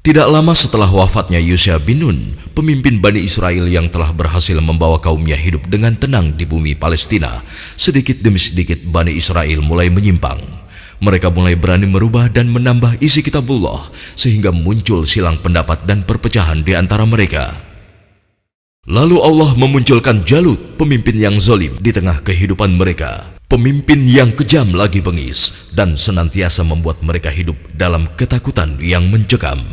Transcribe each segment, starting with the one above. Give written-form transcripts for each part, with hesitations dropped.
Tidak lama setelah wafatnya Yusha bin Nun, pemimpin Bani Israel yang telah berhasil membawa kaumnya hidup dengan tenang di bumi Palestina, sedikit demi sedikit Bani Israel mulai menyimpang. Mereka mulai berani merubah dan menambah isi kitabullah, sehingga muncul silang pendapat dan perpecahan di antara mereka. Lalu Allah memunculkan Jalut, pemimpin yang zalim di tengah kehidupan mereka. Pemimpin yang kejam lagi bengis dan senantiasa membuat mereka hidup dalam ketakutan yang mencekam.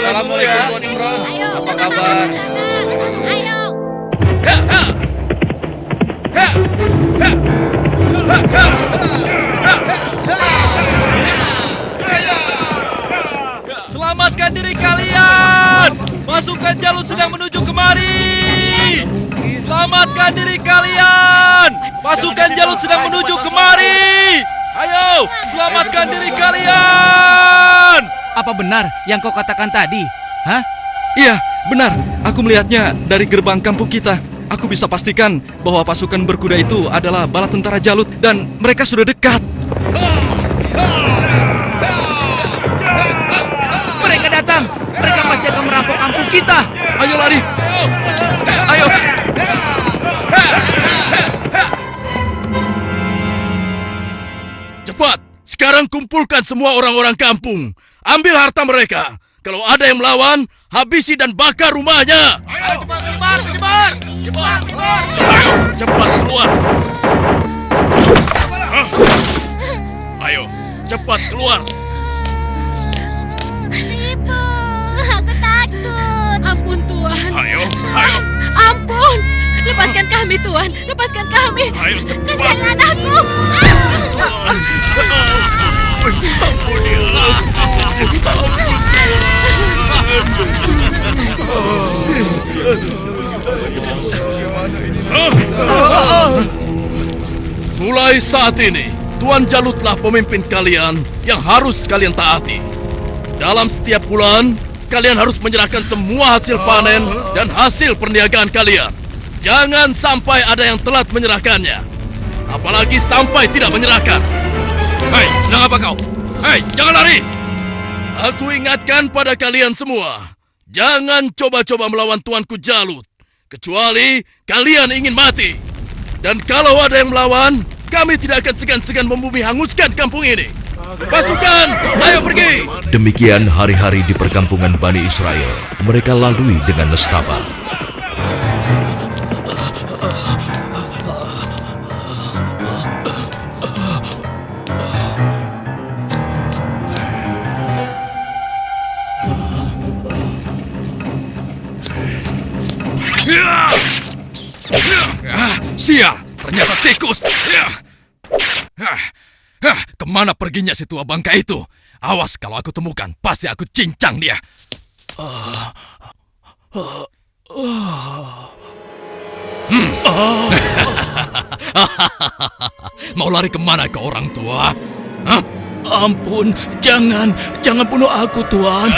Assalamualaikum Tuan Imran. Apa kabar? Ayo. Selamatkan diri kalian! Pasukan Jalut sedang menuju kemari! Selamatkan diri kalian! Pasukan Jalut sedang menuju kemari! Ayo, selamatkan diri kalian! Apa benar yang kau katakan tadi? Hah? Iya, benar. Aku melihatnya dari gerbang kampung kita. Aku bisa pastikan bahwa pasukan berkuda itu adalah bala tentara Jalut dan mereka sudah dekat. Mereka datang! Mereka pasti akan merampok kampung kita! Ayo lari! Ayo! Cepat! Sekarang kumpulkan semua orang-orang kampung. Ambil harta mereka. Kalau ada yang melawan, habisi dan bakar rumahnya. Ayo, cepat, Ayo, cepat keluar. Ayo, cepat keluar. Ibu, aku takut. Ampun Tuhan. Ayo. Ampun. Lepaskan kami Tuhan. Lepaskan kami. Ayo, cepat. Kasihan anakku. Ampuni Allah. Mulai saat ini, Tuan Jalutlah pemimpin kalian yang harus kalian taati. Dalam setiap bulan, kalian harus menyerahkan semua hasil panen dan hasil perniagaan kalian. Jangan sampai ada yang telat menyerahkannya. Apalagi sampai tidak menyerahkan. Hei, sedang apa kau? Hei, jangan lari! Aku ingatkan pada kalian semua, jangan coba-coba melawan Tuanku Jalut, kecuali kalian ingin mati. Dan kalau ada yang melawan, kami tidak akan segan-segan membumi hanguskan kampung ini. Pasukan, ayo pergi! Demikian hari-hari di perkampungan Bani Israel mereka lalui dengan nestapa. Sial, ternyata tikus. Kemana perginya si tua bangka itu? Awas kalau aku temukan, pasti aku cincang dia. Mau lari kemana ke orang tua? Hah? Ampun, jangan bunuh aku, Tuan.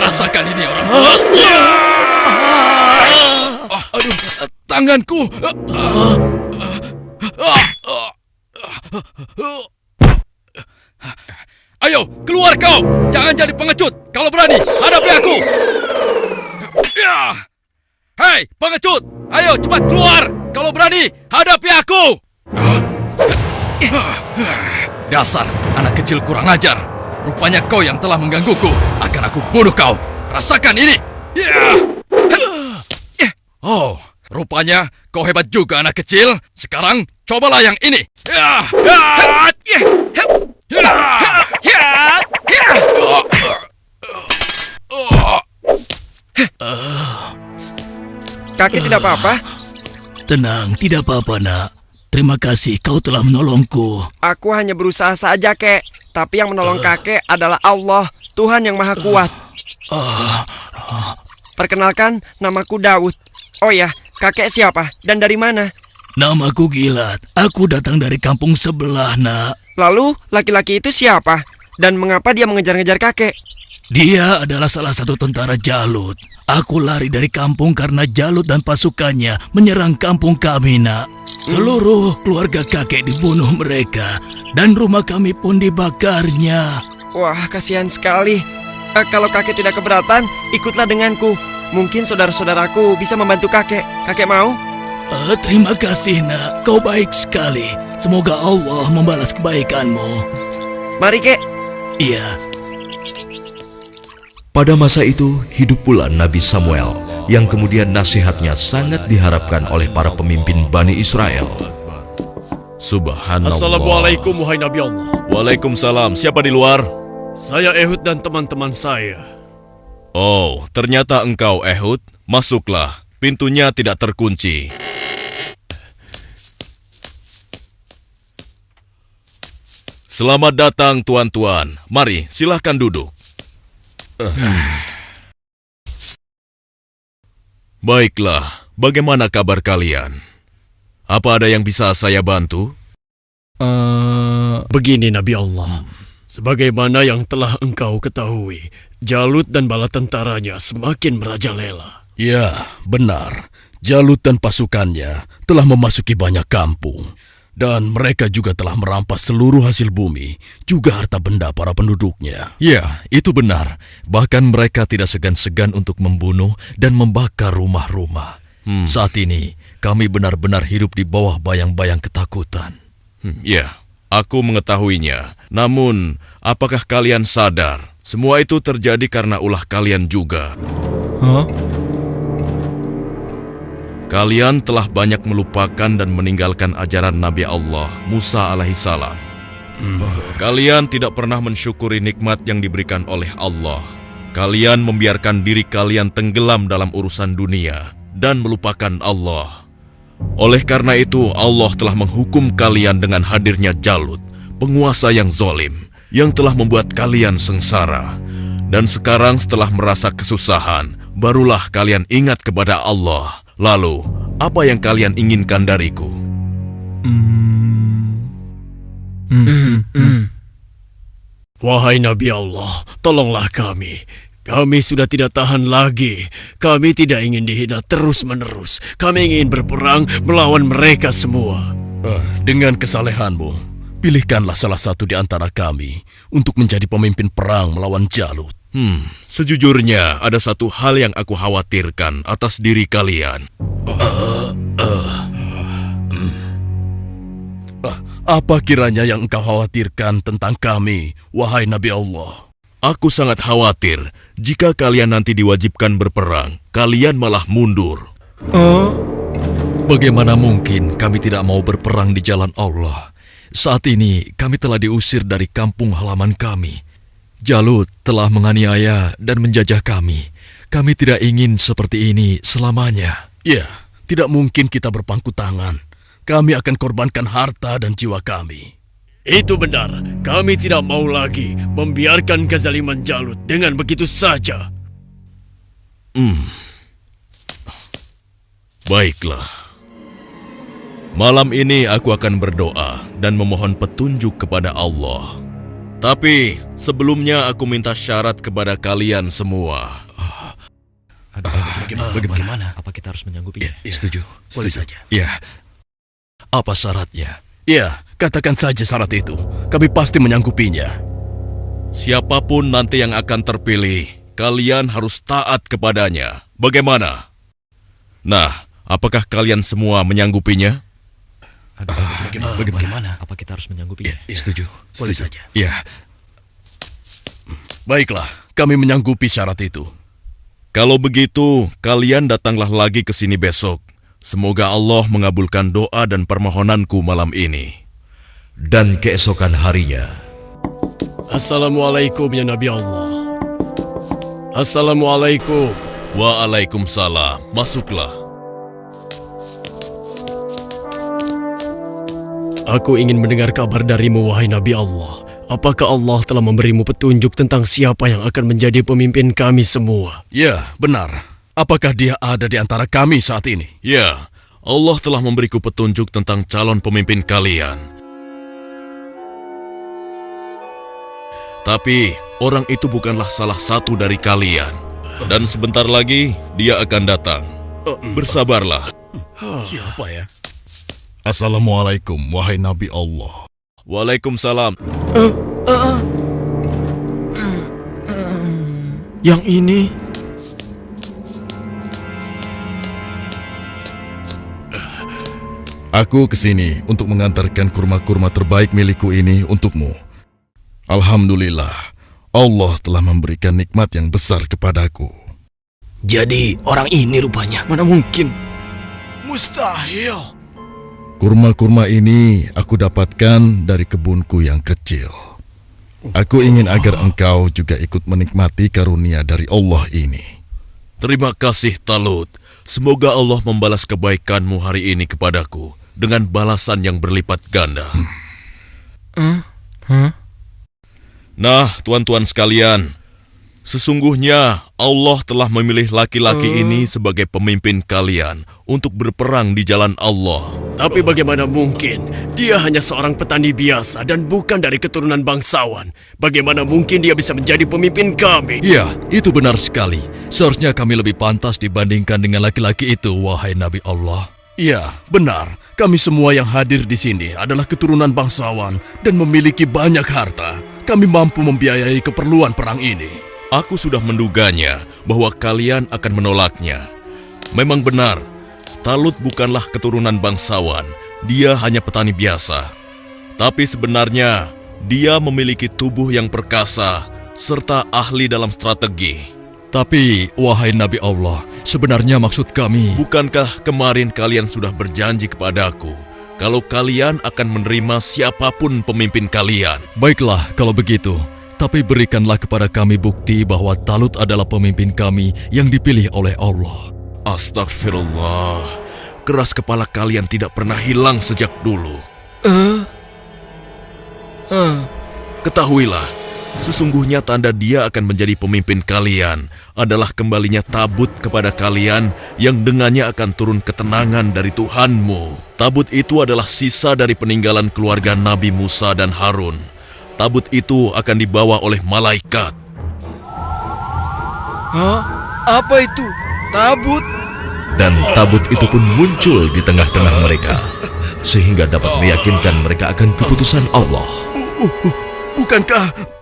Rasakan ini orang tua. Aduh, tanganku. Ayo, keluar kau. Jangan jadi pengecut. Kalau berani, hadapi aku. Hei, pengecut. Ayo, cepat keluar. Kalau berani, hadapi aku. Dasar anak kecil kurang ajar. Rupanya kau yang telah menggangguku. Akan aku bunuh kau. Rasakan ini. Oh, rupanya kau hebat juga anak kecil. Sekarang cobalah yang ini. Kakek tidak apa-apa? Tenang, tidak apa-apa, Nak. Terima kasih kau telah menolongku. Aku hanya berusaha saja, Kek. Tapi yang menolong kakek adalah Allah, Tuhan yang Maha Kuat. Perkenalkan, namaku Daud. Oh ya, kakek siapa dan dari mana? Namaku Gilat. Aku datang dari kampung sebelah, Nak. Lalu, laki-laki itu siapa? Dan mengapa dia mengejar-ngejar kakek? Dia adalah salah satu tentara Jalut. Aku lari dari kampung karena Jalut dan pasukannya menyerang kampung kami, Nak. Seluruh keluarga kakek dibunuh mereka, dan rumah kami pun dibakarnya. Wah, kasihan sekali. Kalau kakek tidak keberatan, ikutlah denganku. Mungkin saudara-saudaraku bisa membantu kakek. Kakek mau? Terima kasih, nak. Kau baik sekali. Semoga Allah membalas kebaikanmu. Mari, Kek. Iya. Pada masa itu, hidup pula Nabi Samuel, yang kemudian nasihatnya sangat diharapkan oleh para pemimpin Bani Israel. Subhanallah. Assalamualaikum wahai Nabi Allah. Waalaikumsalam. Siapa di luar? Saya Ehud dan teman-teman saya. Oh, ternyata engkau Ehud. Masuklah. Pintunya tidak terkunci. Selamat datang tuan-tuan. Mari, silahkan duduk. Baiklah, bagaimana kabar kalian? Apa ada yang bisa saya bantu? Begini Nabi Allah. Sebagaimana yang telah engkau ketahui, Jalut dan bala tentaranya semakin merajalela. Ya, benar. Jalut dan pasukannya telah memasuki banyak kampung. Dan mereka juga telah merampas seluruh hasil bumi, juga harta benda para penduduknya. Ya, itu benar. Bahkan mereka tidak segan-segan untuk membunuh dan membakar rumah-rumah. Saat ini, kami benar-benar hidup di bawah bayang-bayang ketakutan. Ya, aku mengetahuinya. Namun, apakah kalian sadar? Semua itu terjadi karena ulah kalian juga. Kalian telah banyak melupakan dan meninggalkan ajaran Nabi Allah, Musa alaihissalam. Kalian tidak pernah mensyukuri nikmat yang diberikan oleh Allah. Kalian membiarkan diri kalian tenggelam dalam urusan dunia dan melupakan Allah. Oleh karena itu, Allah telah menghukum kalian dengan hadirnya Jalut, penguasa yang zalim, yang telah membuat kalian sengsara. Dan sekarang setelah merasa kesusahan, barulah kalian ingat kepada Allah. Lalu, apa yang kalian inginkan dariku? Wahai Nabi Allah, tolonglah kami. Kami sudah tidak tahan lagi. Kami tidak ingin dihina terus-menerus. Kami ingin berperang melawan mereka semua. Dengan kesalehanmu, pilihkanlah salah satu di antara kami untuk menjadi pemimpin perang melawan Jalut. Sejujurnya, ada satu hal yang aku khawatirkan atas diri kalian. Apa kiranya yang engkau khawatirkan tentang kami, wahai Nabi Allah? Aku sangat khawatir jika kalian nanti diwajibkan berperang, kalian malah mundur. Bagaimana mungkin kami tidak mau berperang di jalan Allah? Saat ini kami telah diusir dari kampung halaman kami. Jalut telah menganiaya dan menjajah kami. Kami tidak ingin seperti ini selamanya. Ya, tidak mungkin kita berpangku tangan. Kami akan korbankan harta dan jiwa kami. Itu benar. Kami tidak mau lagi membiarkan kezaliman Jalut dengan begitu saja. Baiklah. Malam ini aku akan berdoa dan memohon petunjuk kepada Allah. Tapi sebelumnya aku minta syarat kepada kalian semua. Bagaimana? Apa kita harus menyanggupinya? Setuju. Boleh saja. Ya. Apa syaratnya? Ya, katakan saja syarat itu. Kami pasti menyanggupinya. Siapapun nanti yang akan terpilih, kalian harus taat kepadanya. Bagaimana? Nah, apakah kalian semua menyanggupinya? Bagaimana? Apa kita harus menyanggupinya? Setuju. Boleh saja. Ya. Baiklah, kami menyanggupi syarat itu. Kalau begitu, kalian datanglah lagi ke sini besok. Semoga Allah mengabulkan doa dan permohonanku malam ini. Dan keesokan harinya, Assalamualaikum ya Nabi Allah. Assalamualaikum. Waalaikumsalam. Masuklah. Aku ingin mendengar kabar darimu, wahai Nabi Allah. Apakah Allah telah memberimu petunjuk tentang siapa yang akan menjadi pemimpin kami semua? Ya, benar. Apakah dia ada di antara kami saat ini? Ya, Allah telah memberiku petunjuk tentang calon pemimpin kalian. Tapi, orang itu bukanlah salah satu dari kalian. Dan sebentar lagi, dia akan datang. Bersabarlah. Siapa ya? Assalamualaikum, wahai Nabi Allah. Waalaikumsalam. Yang ini... Aku kesini untuk mengantarkan kurma-kurma terbaik milikku ini untukmu. Alhamdulillah, Allah telah memberikan nikmat yang besar kepadaku. Jadi orang ini rupanya. Mana mungkin? Mustahil. Kurma-kurma ini aku dapatkan dari kebunku yang kecil. Aku ingin agar engkau juga ikut menikmati karunia dari Allah ini. Terima kasih Talut. Semoga Allah membalas kebaikanmu hari ini kepadaku dengan balasan yang berlipat ganda. Nah, tuan-tuan sekalian, sesungguhnya Allah telah memilih laki-laki ini sebagai pemimpin kalian untuk berperang di jalan Allah. Tapi bagaimana mungkin? Dia hanya seorang petani biasa dan bukan dari keturunan bangsawan. Bagaimana mungkin dia bisa menjadi pemimpin kami? Ya, itu benar sekali. Seharusnya kami lebih pantas dibandingkan dengan laki-laki itu, wahai Nabi Allah. Ya, benar. Kami semua yang hadir di sini adalah keturunan bangsawan dan memiliki banyak harta. Kami mampu membiayai keperluan perang ini. Aku sudah menduganya bahwa kalian akan menolaknya. Memang benar, Talut bukanlah keturunan bangsawan. Dia hanya petani biasa. Tapi sebenarnya, dia memiliki tubuh yang perkasa serta ahli dalam strategi. Tapi, wahai Nabi Allah, sebenarnya maksud kami... Bukankah kemarin kalian sudah berjanji kepadaku kalau kalian akan menerima siapapun pemimpin kalian? Baiklah, kalau begitu. Tapi berikanlah kepada kami bukti bahwa Talut adalah pemimpin kami yang dipilih oleh Allah. Astagfirullah, keras kepala kalian tidak pernah hilang sejak dulu. Ketahuilah, sesungguhnya tanda dia akan menjadi pemimpin kalian adalah kembalinya tabut kepada kalian yang dengannya akan turun ketenangan dari Tuhanmu. Tabut itu adalah sisa dari peninggalan keluarga Nabi Musa dan Harun. Tabut itu akan dibawa oleh malaikat. Hah? Apa itu? Tabut? Dan tabut itu pun muncul di tengah-tengah mereka, sehingga dapat meyakinkan mereka akan keputusan Allah.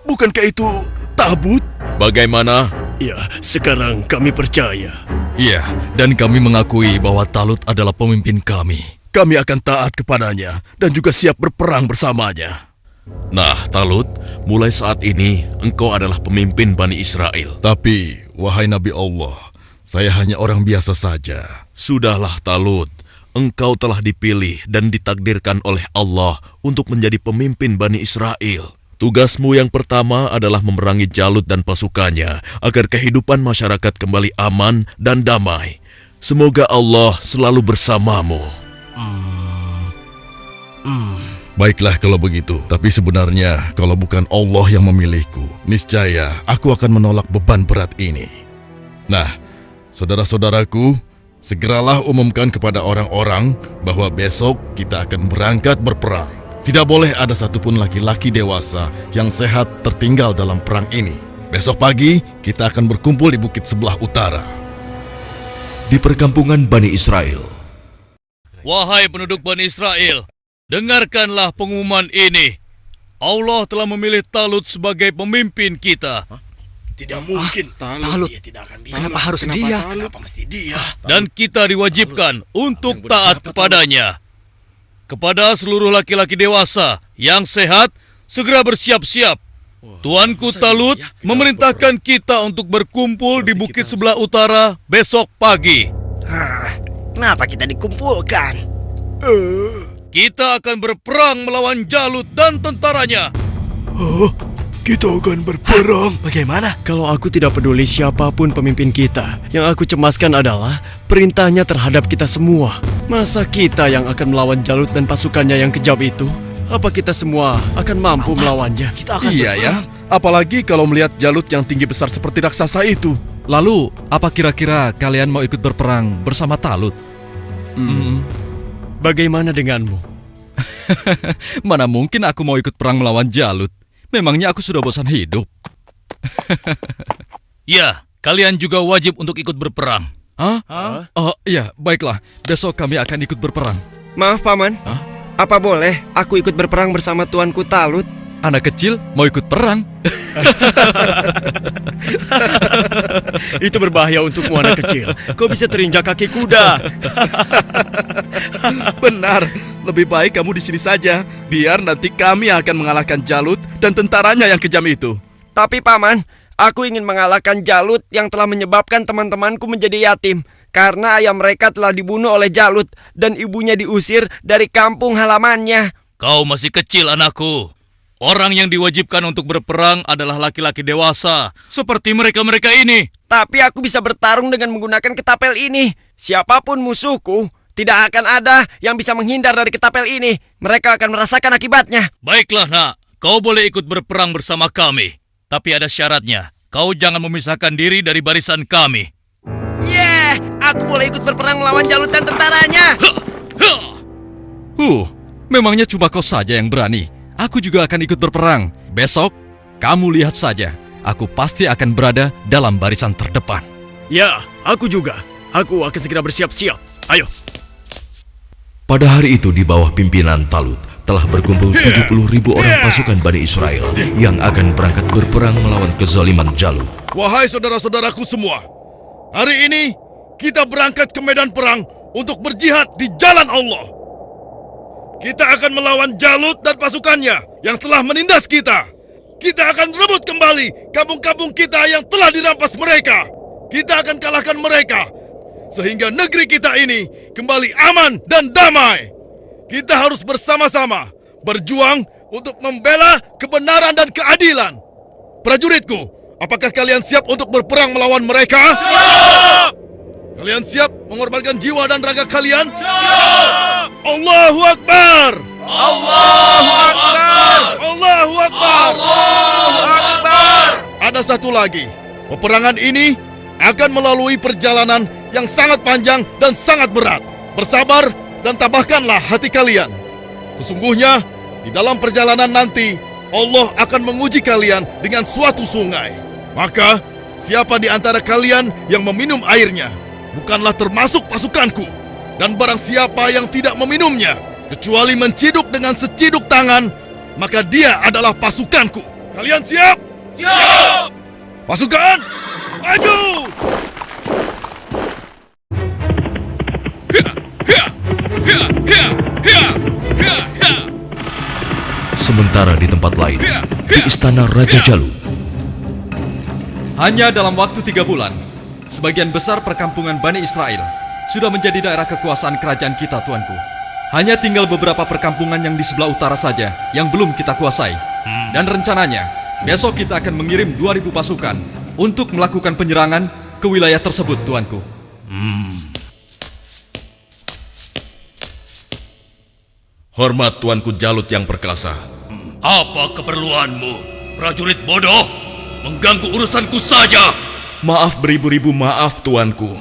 Bukankah itu tabut? Bagaimana? Ya, sekarang kami percaya. Iya, dan kami mengakui bahwa Talut adalah pemimpin kami. Kami akan taat kepadanya dan juga siap berperang bersamanya. Nah, Talut, mulai saat ini engkau adalah pemimpin Bani Israel. Tapi, wahai Nabi Allah, saya hanya orang biasa saja. Sudahlah, Talut. Engkau telah dipilih dan ditakdirkan oleh Allah untuk menjadi pemimpin Bani Israel. Tugasmu yang pertama adalah memerangi Jalut dan pasukannya agar kehidupan masyarakat kembali aman dan damai. Semoga Allah selalu bersamamu. Baiklah kalau begitu, tapi sebenarnya kalau bukan Allah yang memilihku, niscaya aku akan menolak beban berat ini. Nah, saudara-saudaraku, segeralah umumkan kepada orang-orang bahwa besok kita akan berangkat berperang. Tidak boleh ada satupun laki-laki dewasa yang sehat tertinggal dalam perang ini. Besok pagi kita akan berkumpul di bukit sebelah utara. Di perkampungan Bani Israel, Wahai penduduk Bani Israel, dengarkanlah pengumuman ini. Allah telah memilih Talut sebagai pemimpin kita. Tidak mungkin. Talut. Dia tidak akan bisa. Kenapa harus dia? Kenapa mesti dia? Dan kita diwajibkan untuk taat kepadanya. Kepada seluruh laki-laki dewasa yang sehat, segera bersiap-siap. Tuanku Talut memerintahkan kita untuk berkumpul di bukit sebelah utara besok pagi. Kenapa kita dikumpulkan? Kita akan berperang melawan Jalut dan tentaranya. Kita akan berperang. Bagaimana? Kalau aku tidak peduli siapapun pemimpin kita, yang aku cemaskan adalah perintahnya terhadap kita semua. Masa kita yang akan melawan Jalut dan pasukannya yang kejam itu? Apa kita semua akan mampu melawannya? Kita akan Iya ya, apalagi kalau melihat Jalut yang tinggi besar seperti raksasa itu. Lalu, apa kira-kira kalian mau ikut berperang bersama Talut? Bagaimana denganmu? Mana mungkin aku mau ikut perang melawan Jalut? Memangnya aku sudah bosan hidup? Ya, kalian juga wajib untuk ikut berperang. Hah? Oh, iya, baiklah. Besok kami akan ikut berperang. Maaf, Paman. Hah? Apa boleh aku ikut berperang bersama tuanku Talut? Anak kecil mau ikut perang? Itu berbahaya untukmu anak kecil. Kau bisa terinjak kaki kuda. Benar, lebih baik kamu di sini saja. Biar nanti kami akan mengalahkan Jalut dan tentaranya yang kejam itu. Tapi Paman, aku ingin mengalahkan Jalut yang telah menyebabkan teman-temanku menjadi yatim. Karena ayah mereka telah dibunuh oleh Jalut dan ibunya diusir dari kampung halamannya. Kau masih kecil, anakku. Orang yang diwajibkan untuk berperang adalah laki-laki dewasa, seperti mereka-mereka ini. Tapi aku bisa bertarung dengan menggunakan ketapel ini. Siapapun musuhku, tidak akan ada yang bisa menghindar dari ketapel ini. Mereka akan merasakan akibatnya. Baiklah, nak. Kau boleh ikut berperang bersama kami. Tapi ada syaratnya. Kau jangan memisahkan diri dari barisan kami. Yeah, aku boleh ikut berperang melawan Jalut dan tentaranya. Memangnya cuma kau saja yang berani. Aku juga akan ikut berperang. Besok, kamu lihat saja. Aku pasti akan berada dalam barisan terdepan. Ya, aku juga. Aku akan segera bersiap-siap. Ayo. Pada hari itu di bawah pimpinan Talut telah berkumpul 70.000 orang pasukan Bani Israel yang akan berangkat berperang melawan kezaliman Jalut. Wahai saudara-saudaraku semua, hari ini kita berangkat ke medan perang untuk berjihad di jalan Allah. Kita akan melawan Jalut dan pasukannya yang telah menindas kita. Kita akan rebut kembali kampung-kampung kita yang telah dirampas mereka. Kita akan kalahkan mereka sehingga negeri kita ini kembali aman dan damai. Kita harus bersama-sama berjuang untuk membela kebenaran dan keadilan. Prajuritku, apakah kalian siap untuk berperang melawan mereka? Siap! Kalian siap mengorbankan jiwa dan raga kalian? Siap! Allahu Akbar! Allahu Akbar! Allahu Akbar! Allahu Akbar! Ada satu lagi. Peperangan ini akan melalui perjalanan yang sangat panjang dan sangat berat. Bersabar dan tabahkanlah hati kalian. Sesungguhnya, di dalam perjalanan nanti, Allah akan menguji kalian dengan suatu sungai. Maka, siapa di antara kalian yang meminum airnya, bukanlah termasuk pasukanku. Dan barang siapa yang tidak meminumnya, kecuali menciduk dengan seciduk tangan, maka dia adalah pasukanku. Kalian siap? Siap! Pasukan, maju! Sementara di tempat lain, di istana Raja Jalut, Hanya dalam waktu 3 bulan, sebagian besar perkampungan Bani Israel sudah menjadi daerah kekuasaan kerajaan kita, tuanku. Hanya tinggal beberapa perkampungan yang di sebelah utara saja yang belum kita kuasai. Dan rencananya, besok kita akan mengirim 2.000 pasukan untuk melakukan penyerangan ke wilayah tersebut, tuanku. Hormat Tuanku Jalut yang perkasa. Apa keperluanmu, prajurit bodoh? Mengganggu urusanku saja. Maaf beribu-ribu maaf Tuanku.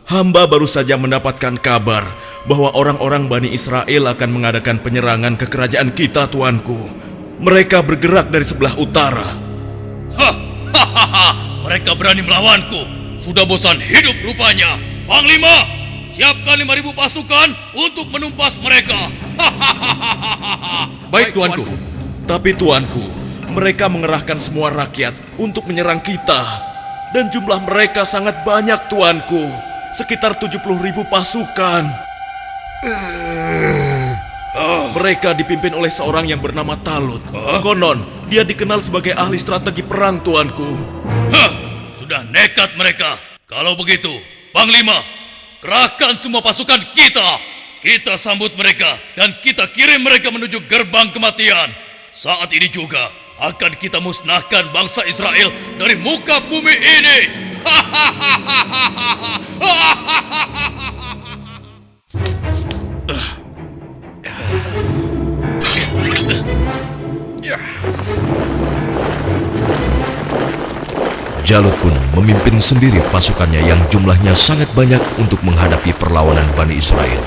Hamba baru saja mendapatkan kabar bahwa orang-orang Bani Israel akan mengadakan penyerangan ke kerajaan kita, Tuanku. Mereka bergerak dari sebelah utara. Mereka berani melawanku. Sudah bosan hidup rupanya. Panglima, siapkan 5.000 pasukan untuk menumpas mereka. Baik, tuanku. Tapi Tuanku, mereka mengerahkan semua rakyat untuk menyerang kita. Dan jumlah mereka sangat banyak, Tuanku. Sekitar 70.000 pasukan. Mereka dipimpin oleh seorang yang bernama Talut. Konon, dia dikenal sebagai ahli strategi perang, Tuanku. Sudah nekat mereka. Kalau begitu, Panglima, kerahkan semua pasukan kita. Kita sambut mereka dan kita kirim mereka menuju gerbang kematian. Saat ini juga akan kita musnahkan bangsa Israel dari muka bumi ini. Jalut pun memimpin sendiri pasukannya yang jumlahnya sangat banyak untuk menghadapi perlawanan Bani Israel.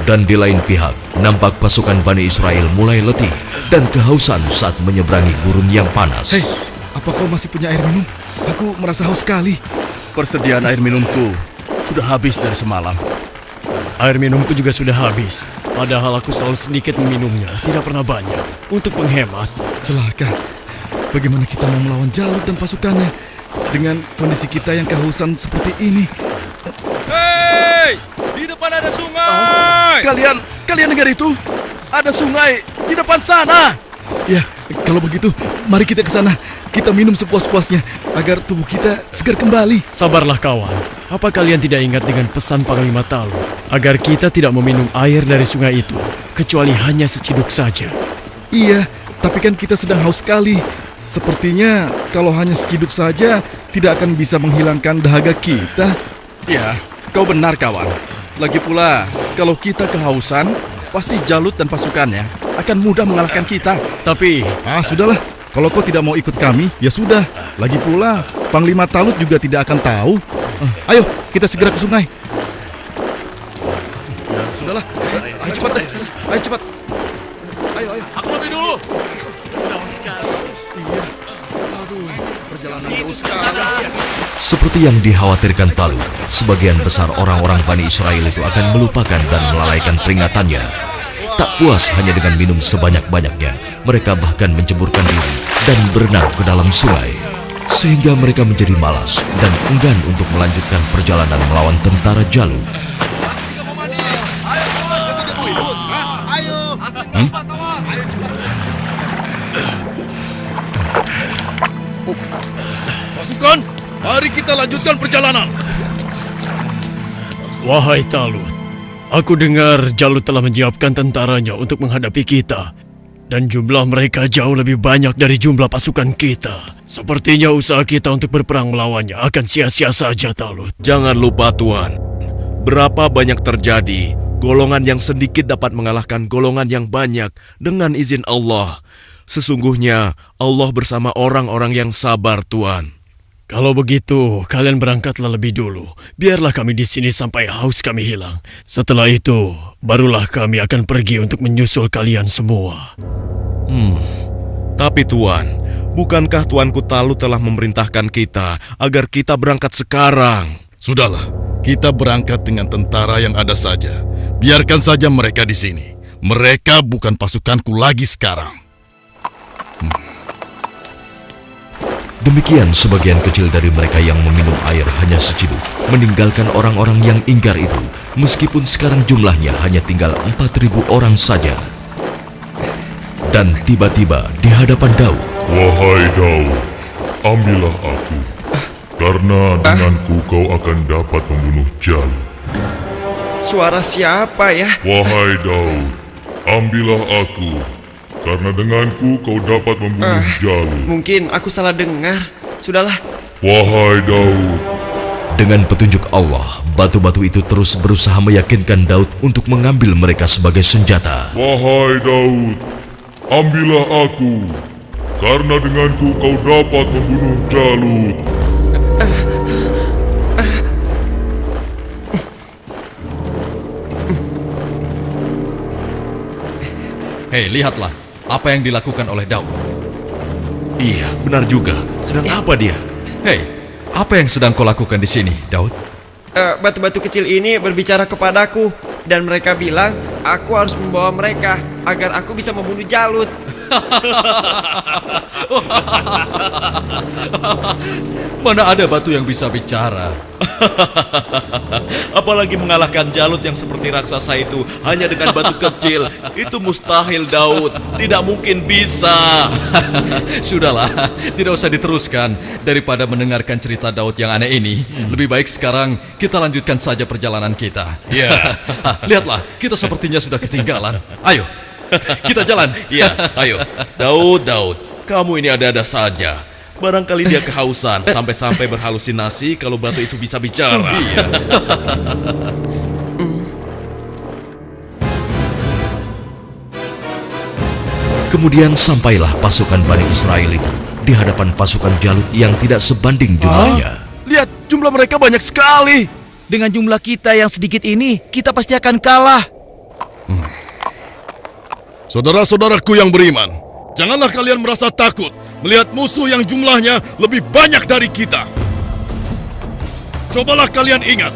Dan di lain pihak, nampak pasukan Bani Israel mulai letih dan kehausan saat menyeberangi gurun yang panas. Hei, apa kau masih punya air minum? Aku merasa haus sekali. Persediaan air minumku sudah habis dari semalam. Air minumku juga sudah habis. Padahal aku selalu sedikit meminumnya, tidak pernah banyak. Untuk menghemat. Celaka. Bagaimana kita mau melawan Jalut dan pasukannya dengan kondisi kita yang kehausan seperti ini? Hei! Di depan ada sungai! Kalian dengar itu? Ada sungai di depan sana. Ya, kalau begitu, mari kita ke sana. Kita minum sepuas-puasnya agar tubuh kita segar kembali. Sabarlah kawan. Apa kalian tidak ingat dengan pesan Panglima Talut agar kita tidak meminum air dari sungai itu, kecuali hanya seciduk saja? Iya, tapi kan kita sedang haus sekali. Sepertinya kalau hanya seciduk saja tidak akan bisa menghilangkan dahaga kita. Ya, kau benar kawan. Lagi pula, kalau kita kehausan, pasti Jalut dan pasukannya akan mudah mengalahkan kita. Tapi, Sudahlah. Kalau kau tidak mau ikut kami, ya sudah. Lagi pula, Panglima Talut juga tidak akan tahu. Ayo, kita segera ke sungai. Ya, sudahlah. Ayo cepat deh. Ayo cepat. Ayo. Aku mati dulu. sudah haus sekali. Iya. Aduh, perjalanan jauh sekali. Seperti yang dikhawatirkan Talut, sebagian besar orang-orang Bani Israel itu akan melupakan dan melalaikan peringatannya. Tak puas hanya dengan minum sebanyak-banyaknya, mereka bahkan menceburkan diri dan berenang ke dalam sungai. Sehingga mereka menjadi malas dan enggan untuk melanjutkan perjalanan melawan tentara Jalut. Pasukan, mari kita lanjutkan perjalanan. Wahai Talut, aku dengar Jalut telah menyiapkan tentaranya untuk menghadapi kita. Dan jumlah mereka jauh lebih banyak dari jumlah pasukan kita. Sepertinya usaha kita untuk berperang melawannya akan sia-sia saja, Talut. Jangan lupa Tuan, berapa banyak terjadi, golongan yang sedikit dapat mengalahkan golongan yang banyak dengan izin Allah. Sesungguhnya Allah bersama orang-orang yang sabar, Tuan. Kalau begitu, kalian berangkatlah lebih dulu. Biarlah kami di sini sampai haus kami hilang. Setelah itu, barulah kami akan pergi untuk menyusul kalian semua. Tapi Tuan, bukankah Tuanku Talut telah memerintahkan kita agar kita berangkat sekarang? Sudahlah, kita berangkat dengan tentara yang ada saja. Biarkan saja mereka di sini. Mereka bukan pasukanku lagi sekarang. Demikian sebagian kecil dari mereka yang meminum air hanya seciduk, meninggalkan orang-orang yang ingkar itu, meskipun sekarang jumlahnya hanya tinggal 4.000 orang saja. Dan tiba-tiba di hadapan Daud, Wahai Daud, ambillah aku, karena denganku kau akan dapat membunuh Jalut. Suara siapa ya? Wahai Daud, ambillah aku, karena denganku kau dapat membunuh Jalut. Mungkin aku salah dengar. Sudahlah. Wahai Daud, dengan petunjuk Allah, batu-batu itu terus berusaha meyakinkan Daud untuk mengambil mereka sebagai senjata. wahai Daud, ambillah aku, karena denganku kau dapat membunuh Jalut. Hei, lihatlah apa yang dilakukan oleh Daud. Iya, benar juga. Sedang apa dia? Hei, apa yang sedang kau lakukan di sini, Daud? Batu-batu kecil ini berbicara kepadaku dan mereka bilang aku harus membawa mereka agar aku bisa membunuh Jalut. Mana ada batu yang bisa bicara? Apalagi mengalahkan Jalut yang seperti raksasa itu hanya dengan batu kecil. Itu mustahil, Daud. Tidak mungkin bisa. Sudahlah, tidak usah diteruskan. Daripada mendengarkan cerita Daud yang aneh ini, lebih baik sekarang kita lanjutkan saja perjalanan kita. Ya. Lihatlah, kita sepertinya sudah ketinggalan. Ayo, kita jalan. Iya, ayo. Daud, kamu ini ada-ada saja. Barangkali dia kehausan sampai-sampai berhalusinasi kalau batu itu bisa bicara. Iya. Kemudian sampailah pasukan Bani Israel itu di hadapan pasukan Jalut yang tidak sebanding jumlahnya. Lihat, jumlah mereka banyak sekali. Dengan jumlah kita yang sedikit ini, kita pasti akan kalah. Saudara-saudaraku yang beriman, janganlah kalian merasa takut melihat musuh yang jumlahnya lebih banyak dari kita. Cobalah kalian ingat,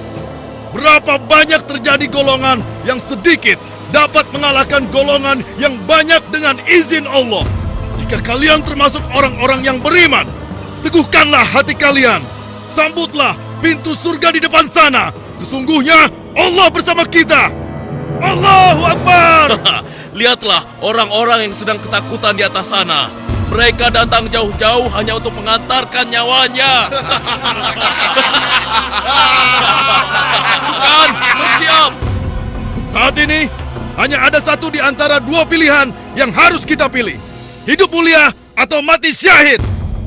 berapa banyak terjadi golongan yang sedikit dapat mengalahkan golongan yang banyak dengan izin Allah. Jika kalian termasuk orang-orang yang beriman, teguhkanlah hati kalian. Sambutlah pintu surga di depan sana. Sesungguhnya Allah bersama kita. Allahu Akbar. Lihatlah orang-orang yang sedang ketakutan di atas sana. Mereka datang jauh-jauh hanya untuk mengantarkan nyawanya. Bukan, bersiap. Saat ini hanya ada satu di antara dua pilihan yang harus kita pilih. Hidup mulia atau mati syahid.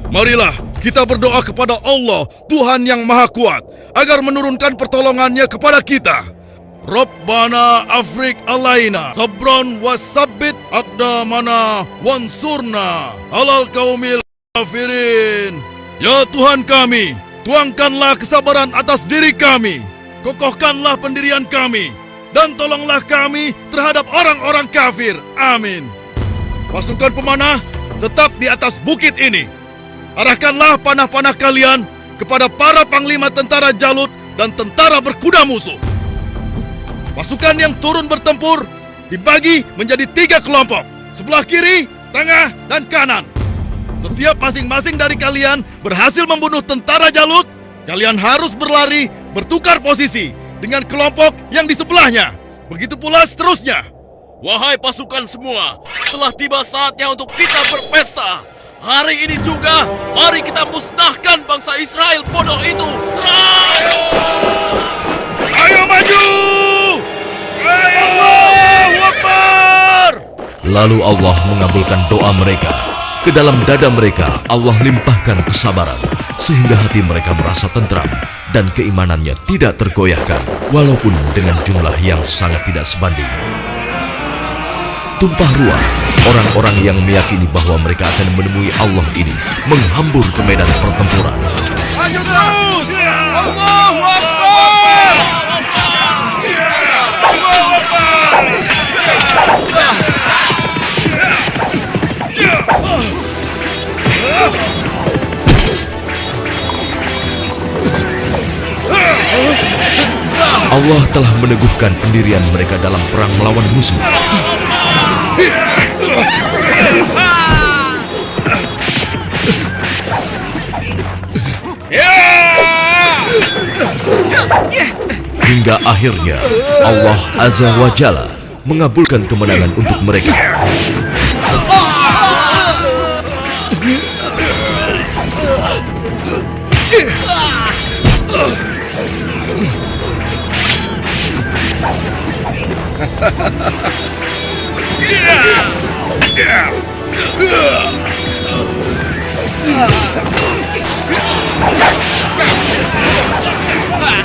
Marilah kita berdoa kepada Allah, Tuhan yang Maha Kuat, agar menurunkan pertolongannya kepada kita. Rabbana afrik alaina sabron wasabbit aqdamana wansurna alal qaumil kafirin. Ya Tuhan kami, tuangkanlah kesabaran atas diri kami, kokohkanlah pendirian kami, dan tolonglah kami terhadap orang-orang kafir. Amin. Pasukan pemanah tetap di atas bukit ini. Arahkanlah panah-panah kalian kepada para panglima tentara Jalut dan tentara berkuda musuh. Pasukan yang turun bertempur dibagi menjadi 3 kelompok, sebelah kiri, tengah, dan kanan. Setiap masing-masing dari kalian berhasil membunuh tentara Jalut, kalian harus berlari bertukar posisi dengan kelompok yang di sebelahnya. Begitu pula seterusnya. Wahai pasukan semua, telah tiba saatnya untuk kita berpesta. Hari ini juga, mari kita musnahkan bangsa Israel bodoh itu. Serang! Ayo maju! Allahu Akbar! Lalu Allah mengabulkan doa mereka. Ke dalam dada mereka Allah limpahkan kesabaran, sehingga hati mereka merasa tentram dan keimanannya tidak tergoyahkan, walaupun dengan jumlah yang sangat tidak sebanding. Tumpah ruah, orang-orang yang meyakini bahwa mereka akan menemui Allah ini menghambur ke medan pertempuran. Maju terus! Allahu Akbar! Allahu Akbar! Allah telah meneguhkan pendirian mereka dalam perang melawan musuh. Hingga akhirnya Allah Azza wa Jalla mengabulkan kemenangan untuk mereka.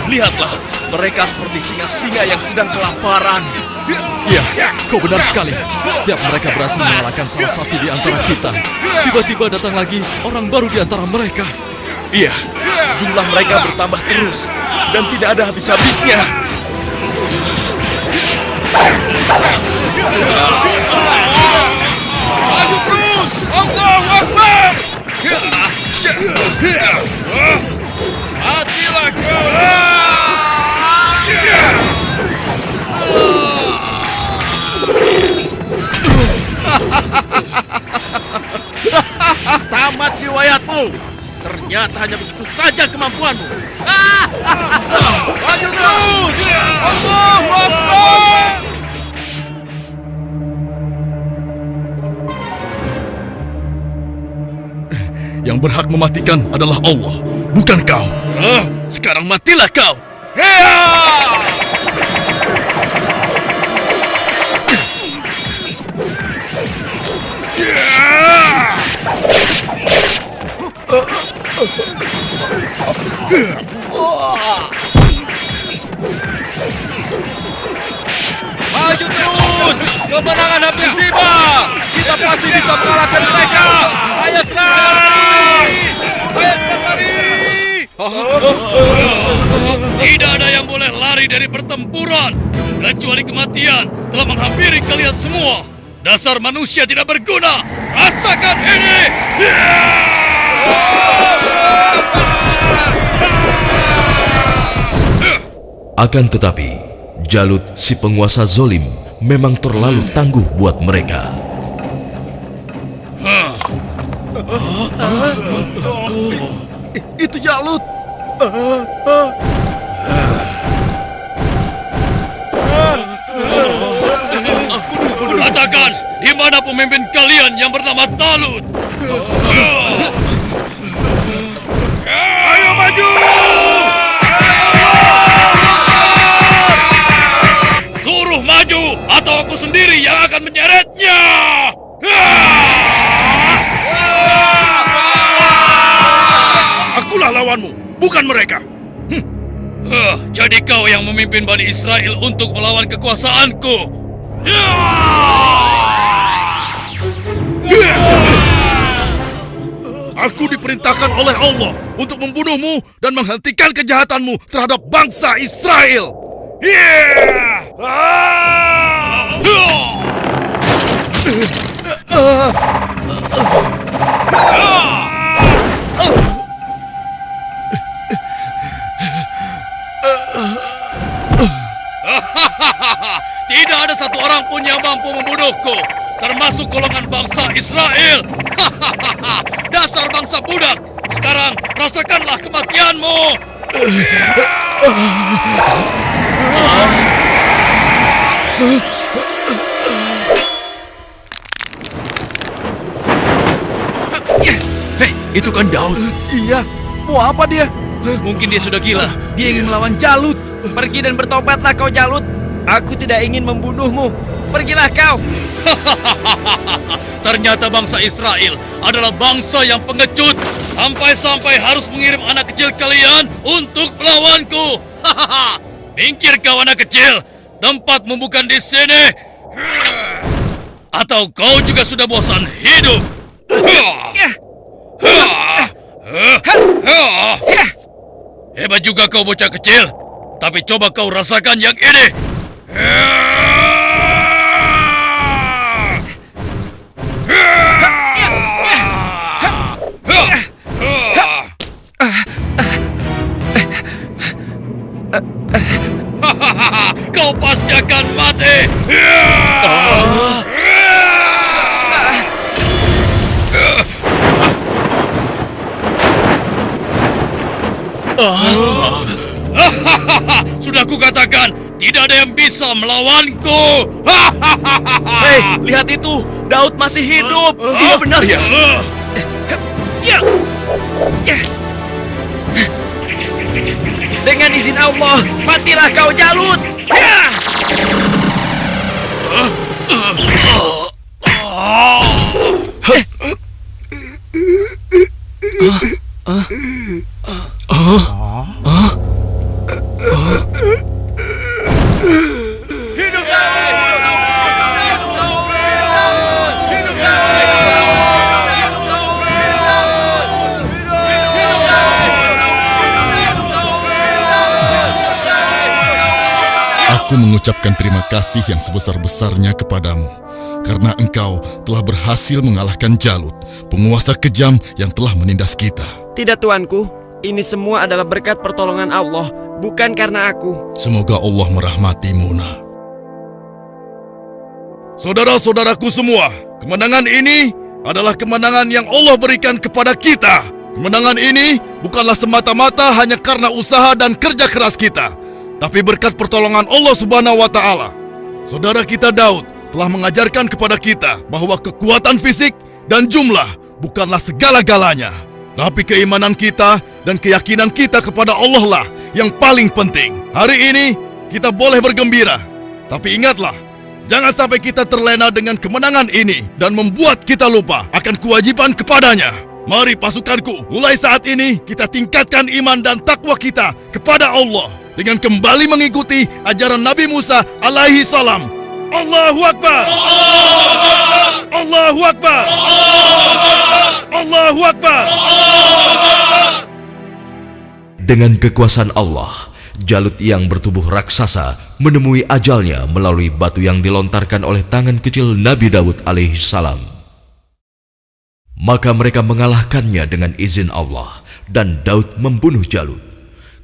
Lihatlah, mereka seperti singa-singa yang sedang kelaparan. Iya, kau benar sekali. Setiap mereka berhasil mengalahkan salah satu di antara kita, tiba-tiba datang lagi orang baru di antara mereka. Iya, jumlah mereka bertambah terus dan tidak ada habis-habisnya. Maju terus! Allahu Akbar! Matilah kau! Tamat riwayatmu. Ternyata hanya begitu saja kemampuanmu. Maju terus! Allahu Akbar! Yang berhak mematikan adalah Allah, bukan kau. Sekarang matilah kau. Maju terus! Kemenangan hampir tiba! Kita pasti bisa mengalahkan mereka! Ayo serang! Ayo lari! Tidak ada yang boleh lari dari pertempuran, kecuali kematian telah menghampiri kalian semua. Dasar manusia tidak berguna. Rasakan ini! Akan tetapi, Jalut si penguasa zolim memang terlalu tangguh buat mereka. Itu Jalut. Katakan, di mana pemimpin kalian yang bernama Talut? Ayo maju! Suruh maju, atau aku sendiri yang akan menyeretnya! Akulah lawanmu, bukan mereka. Jadi kau yang memimpin Bani Israel untuk melawan kekuasaanku. Aku diperintahkan oleh Allah untuk membunuhmu dan menghentikan kejahatanmu terhadap bangsa Israel. Tidak ada satu orang pun yang mampu membunuhku, termasuk golongan bangsa Israel. Dasar bangsa budak, sekarang rasakanlah kematianmu. Hei, itu kan Daud. Iya, mau apa dia? Mungkin dia sudah gila. Dia ingin melawan Jalut. Pergi dan bertobatlah kau Jalut. Aku tidak ingin membunuhmu. Pergilah kau. Ternyata bangsa Israel adalah bangsa yang pengecut, sampai-sampai harus mengirim anak kecil kalian untuk melawanku. Minggir kau anak kecil, tempatmu bukan di sini. Atau kau juga sudah bosan hidup? Hebat juga kau bocah kecil, tapi coba kau rasakan yang ini. Kau pasti akan mati. Sudah kukatakan, tidak ada yang bisa melawanku. Hei, lihat itu. Daud masih hidup. Iya benar ya. Dengan izin Allah, matilah kau Jalut. Hidup Daud! Aku mengucapkan terima kasih yang sebesar-besarnya kepadamu, karena engkau telah berhasil mengalahkan Jalut, penguasa kejam yang telah menindas kita. Tidak tuanku, ini semua adalah berkat pertolongan Allah, bukan karena aku. Semoga Allah merahmatimu, nak. Saudara-saudaraku semua, kemenangan ini adalah kemenangan yang Allah berikan kepada kita. Kemenangan ini bukanlah semata-mata hanya karena usaha dan kerja keras kita, tapi berkat pertolongan Allah Subhanahu wa Ta'ala. Saudara kita Daud telah mengajarkan kepada kita bahwa kekuatan fisik dan jumlah bukanlah segala-galanya, tapi keimanan kita dan keyakinan kita kepada Allah lah yang paling penting. Hari ini kita boleh bergembira, tapi ingatlah, jangan sampai kita terlena dengan kemenangan ini dan membuat kita lupa akan kewajiban kepadanya. Mari pasukanku, mulai saat ini kita tingkatkan iman dan takwa kita kepada Allah dengan kembali mengikuti ajaran Nabi Musa alaihi salam. Allahu Akbar! Allahu Akbar! Allahu Akbar! Dengan kekuasaan Allah, Jalut yang bertubuh raksasa menemui ajalnya melalui batu yang dilontarkan oleh tangan kecil Nabi Daud alaihi salam. Maka mereka mengalahkannya dengan izin Allah, dan Daud membunuh Jalut.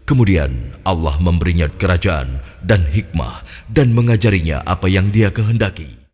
Kemudian Allah memberinya kerajaan dan hikmah dan mengajarinya apa yang Dia kehendaki.